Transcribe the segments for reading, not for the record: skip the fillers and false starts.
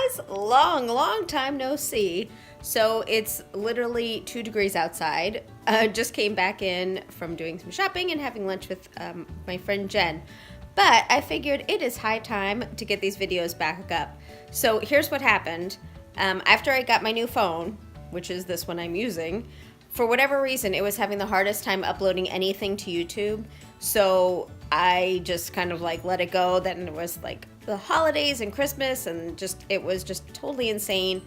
guys, long time no see. So it's literally 2 degrees outside. Just came back in from doing some shopping and having lunch with my friend Jen. But I figured it is high time to get these videos back up. So here's what happened. After I got my new phone, which is this one I'm using, for whatever reason, it was having the hardest time uploading anything to YouTube. So I just kind of like let it go. Then it was like the holidays and Christmas and it was just totally insane.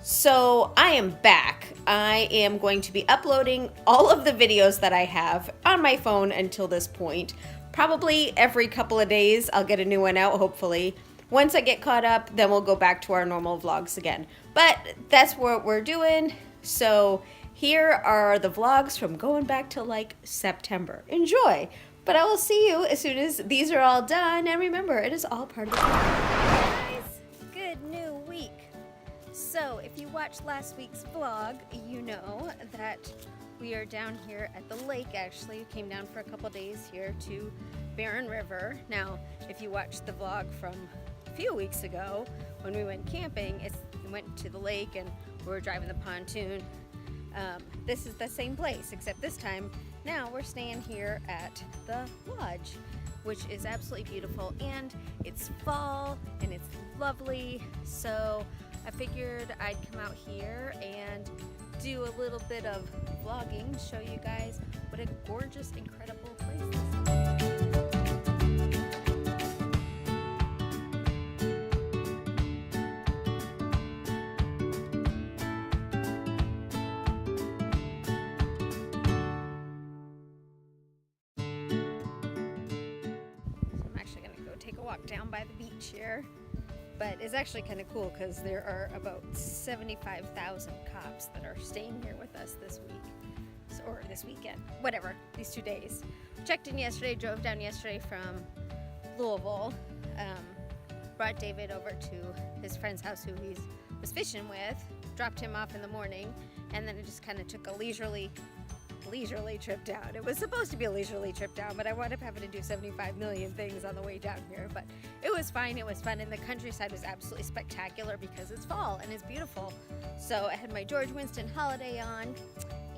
So I am back. I am going to be uploading all of the videos that I have on my phone until this point. Probably every couple of days I'll get a new one out, hopefully. Once I get caught up, then we'll go back to our normal vlogs again. But that's what we're doing. So here are the vlogs from going back to like September. Enjoy! But I will see you as soon as these are all done. And remember, it is all part of the Guys, good new week. So if you watched last week's vlog, you know that we are down here at the lake. Actually, we came down for a couple days here to Barren River. Now, if you watched the vlog from a few weeks ago when we went camping, we went to the lake and we were driving the pontoon. This is the same place, except this time now we're staying here at the lodge, which is absolutely beautiful, and it's fall and it's lovely. So I figured I'd come out here and do a little bit of vlogging, show you guys what a gorgeous, incredible place this is. Take a walk down by the beach here, but it's actually kind of cool because there are about 75,000 cops that are staying here with us this week, or this weekend, whatever, these 2 days. Checked in yesterday, drove down yesterday from Louisville, brought David over to his friend's house who he was fishing with, dropped him off in the morning, and then it just kind of took a leisurely trip down. It was supposed to be a leisurely trip down, but I wound up having to do 75 million things on the way down here. But it was fine, it was fun, and the countryside was absolutely spectacular because it's fall and it's beautiful. So I had my George Winston Holiday on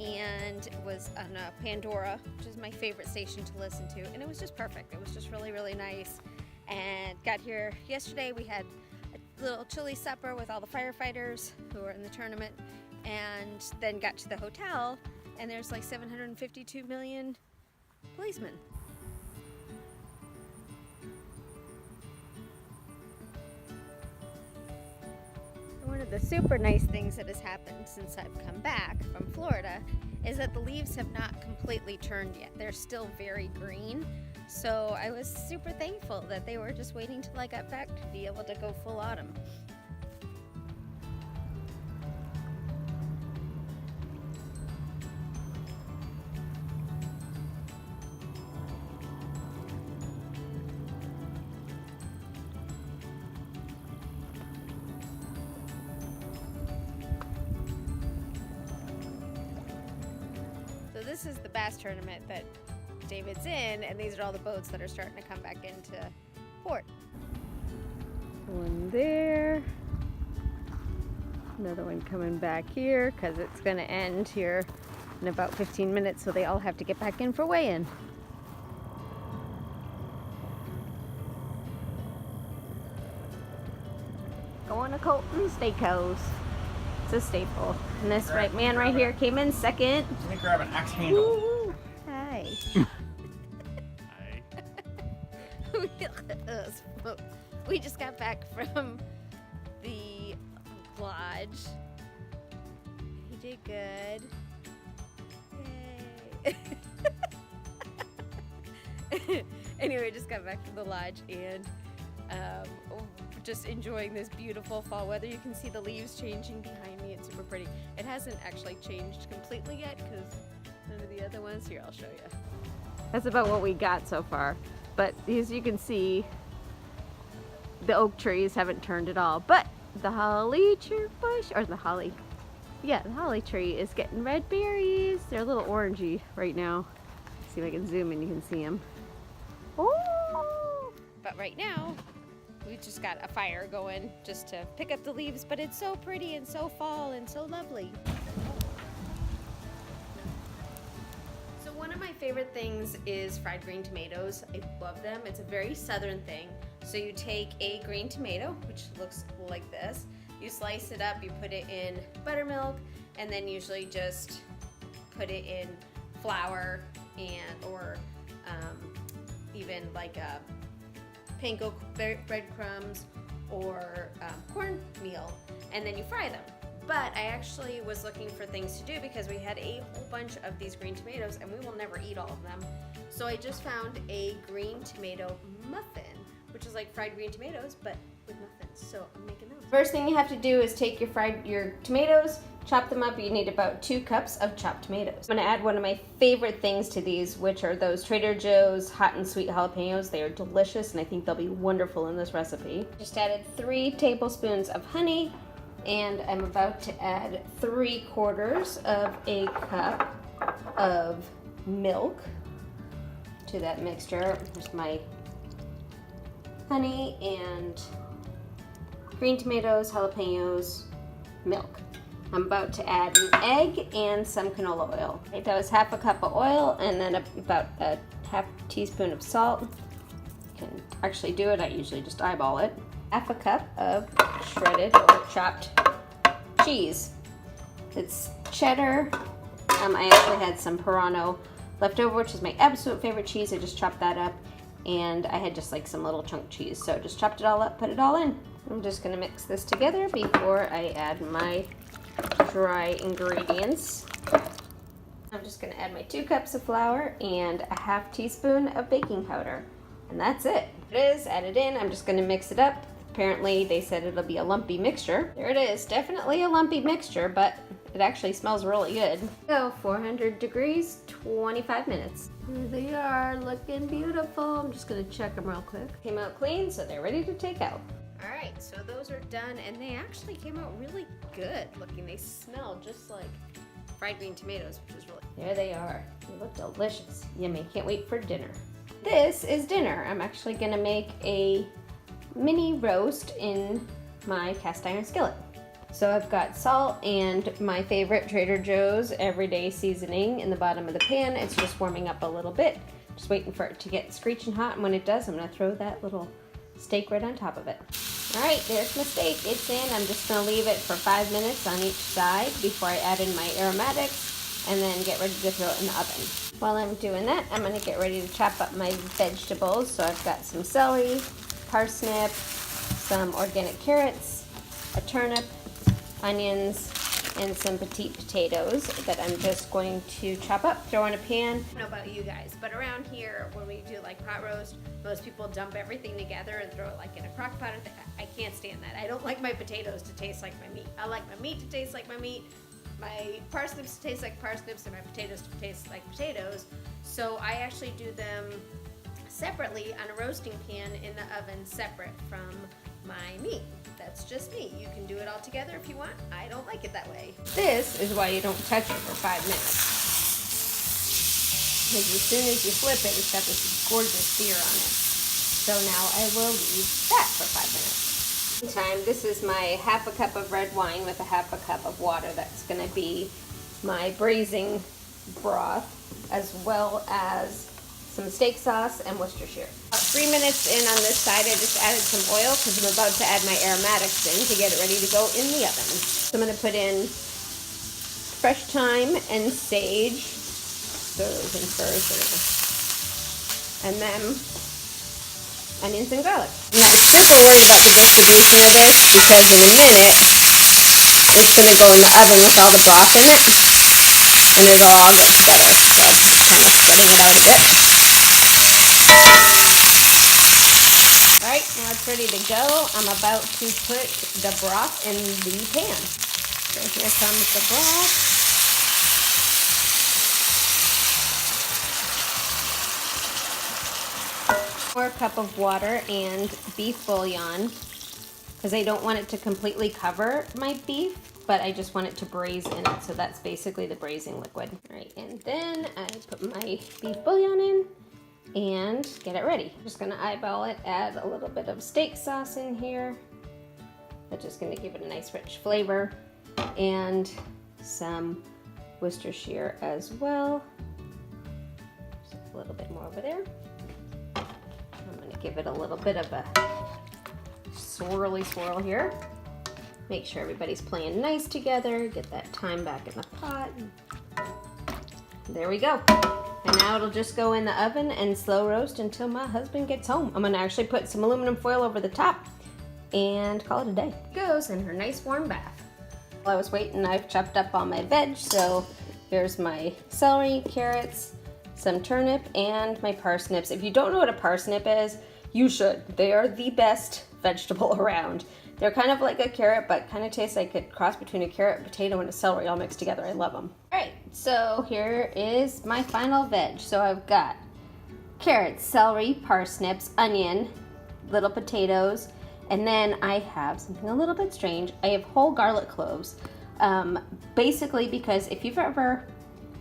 and was on Pandora, which is my favorite station to listen to, and it was just perfect. It was just really nice. And got here yesterday. We had a little chili supper with all the firefighters who were in the tournament, and then got to the hotel, and there's like 752 million policemen. One of the super nice things that has happened since I've come back from Florida is that the leaves have not completely turned yet. They're still very green. So I was super thankful that they were just waiting till I got back to be able to go full autumn. So this is the bass tournament that David's in, and these are all the boats that are starting to come back into port. One there, another one coming back here because it's going to end here in about 15 minutes, so they all have to get back in for weigh-in. Going to Colton Steakhouse. It's a staple. And this man right here came in second. Let me grab an axe handle. Woo-hoo. Hi. Hi. We just got back from the lodge. He did good. Yay. Anyway, just got back from the lodge and just enjoying this beautiful fall weather. You can see the leaves changing behind me. It's super pretty. It hasn't actually changed completely yet because none of the other ones. Here, I'll show you. That's about what we got so far. But as you can see, the oak trees haven't turned at all. But the holly bush, or the holly tree is getting red berries. They're a little orangey right now. See if I can zoom in, you can see them. Oh! But right now, we just got a fire going just to pick up the leaves, but it's so pretty and so fall and so lovely. So one of my favorite things is fried green tomatoes. I love them. It's a very southern thing. So you take a green tomato, which looks like this. You slice it up, you put it in buttermilk, and then usually just put it in flour or even like a panko breadcrumbs or cornmeal, and then you fry them. But I actually was looking for things to do because we had a whole bunch of these green tomatoes and we will never eat all of them. So I just found a green tomato muffin, which is like fried green tomatoes, but with muffins. So I'm making those. First thing you have to do is take your tomatoes, chop them up. You need about 2 cups of chopped tomatoes. I'm gonna add one of my favorite things to these, which are those Trader Joe's hot and sweet jalapenos. They are delicious and I think they'll be wonderful in this recipe. Just added 3 tablespoons of honey, and I'm about to add 3/4 of a cup of milk to that mixture. Here's my honey and green tomatoes, jalapenos, milk. I'm about to add an egg and some canola oil. Okay, that was 1/2 cup of oil and then about a 1/2 teaspoon of salt. You can actually do it, I usually just eyeball it. 1/2 cup of shredded or chopped cheese. It's cheddar. I actually had some Purano left over, which is my absolute favorite cheese. I just chopped that up, and I had just like some little chunk cheese. So just chopped it all up, put it all in. I'm just gonna mix this together before I add my dry ingredients. I'm just gonna add my 2 cups of flour and a 1/2 teaspoon of baking powder. And that's it. It is, add it in. I'm just gonna mix it up. Apparently they said it'll be a lumpy mixture. There it is, definitely a lumpy mixture, but it actually smells really good. So 400 degrees, 25 minutes. Here they are, looking beautiful. I'm just gonna check them real quick. Came out clean, so they're ready to take out. All right, so those are done, and they actually came out really good looking. They smell just like fried green tomatoes, which is really... There they are. They look delicious. Yummy, can't wait for dinner. This is dinner. I'm actually gonna make a mini roast in my cast iron skillet. So I've got salt and my favorite Trader Joe's everyday seasoning in the bottom of the pan. It's just warming up a little bit. Just waiting for it to get screeching hot, and when it does, I'm gonna throw that little steak right on top of it. All right, there's my steak. It's in. I'm just gonna leave it for 5 minutes on each side before I add in my aromatics and then get ready to throw it in the oven. While I'm doing that, I'm gonna get ready to chop up my vegetables. So I've got some celery, parsnip, some organic carrots, a turnip, onions, and some petite potatoes that I'm just going to chop up, throw in a pan. I don't know about you guys, but around here when we do like pot roast, most people dump everything together and throw it like in a crock pot. I can't stand that. I don't like my potatoes to taste like my meat. I like my meat to taste like my meat, my parsnips to taste like parsnips, and my potatoes to taste like potatoes. So I actually do them separately on a roasting pan in the oven separate from my meat. That's just me. You can do it all together if you want. I don't like it that way. This is why you don't touch it for 5 minutes. Because as soon as you flip it, it's got this gorgeous sear on it. So now I will leave that for 5 minutes. Meantime, this is my 1/2 cup of red wine with a 1/2 cup of water. That's gonna be my braising broth, as well as some steak sauce and Worcestershire. About 3 minutes in on this side, I just added some oil because I'm about to add my aromatics in to get it ready to go in the oven. So I'm going to put in fresh thyme and sage. Throw those in first. And then onions and garlic. And I'm super worried about the distribution of this because in a minute it's going to go in the oven with all the broth in it. And it'll all get together. So I'm just kind of spreading it out a bit. Alright, now it's ready to go. I'm about to put the broth in the pan. So here comes the broth. 1 cup of water and beef bouillon, because I don't want it to completely cover my beef, but I just want it to braise in it. So that's basically the braising liquid. Alright, and then I put my beef bouillon in. and get it ready. Just gonna eyeball it, add a little bit of steak sauce in here. That's just gonna give it a nice rich flavor, and some Worcestershire as well. Just a little bit more over there. I'm gonna give it a little bit of a swirly swirl here. Make sure everybody's playing nice together. Get that thyme back in the pot. There we go. And now it'll just go in the oven and slow roast until my husband gets home. I'm gonna actually put some aluminum foil over the top and call it a day. Goes in her nice warm bath. While I was waiting, I've chopped up all my veg. So here's my celery, carrots, some turnip, and my parsnips. If you don't know what a parsnip is, you should. They are the best vegetable around. They're kind of like a carrot, but kind of taste like a cross between a carrot, potato, and a celery all mixed together. I love them. All right, so here is my final veg. So I've got carrots, celery, parsnips, onion, little potatoes, and then I have something a little bit strange. I have whole garlic cloves. Basically because if you've ever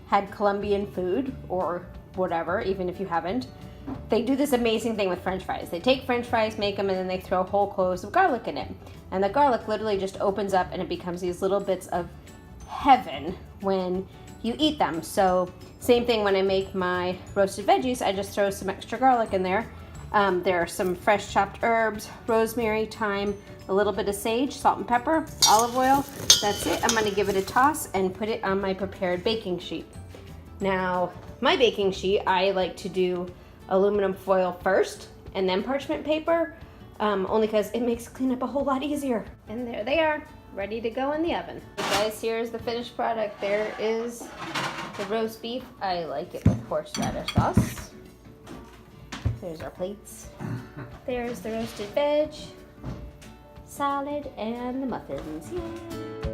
had Colombian food or whatever, even if you haven't, they do this amazing thing with French fries. They take French fries, make them, and then they throw whole cloves of garlic in it. And the garlic literally just opens up and it becomes these little bits of heaven when you eat them. So same thing when I make my roasted veggies, I just throw some extra garlic in there. There are some fresh chopped herbs, rosemary, thyme, a little bit of sage, salt and pepper, olive oil. That's it. I'm gonna give it a toss and put it on my prepared baking sheet. Now, my baking sheet, I like to do aluminum foil first and then parchment paper, only because it makes cleanup a whole lot easier. And there they are, ready to go in the oven. Hey guys, here's the finished product. There is the roast beef. I like it with horseradish sauce. There's our plates. There's the roasted veg, salad, and the muffins. Yay!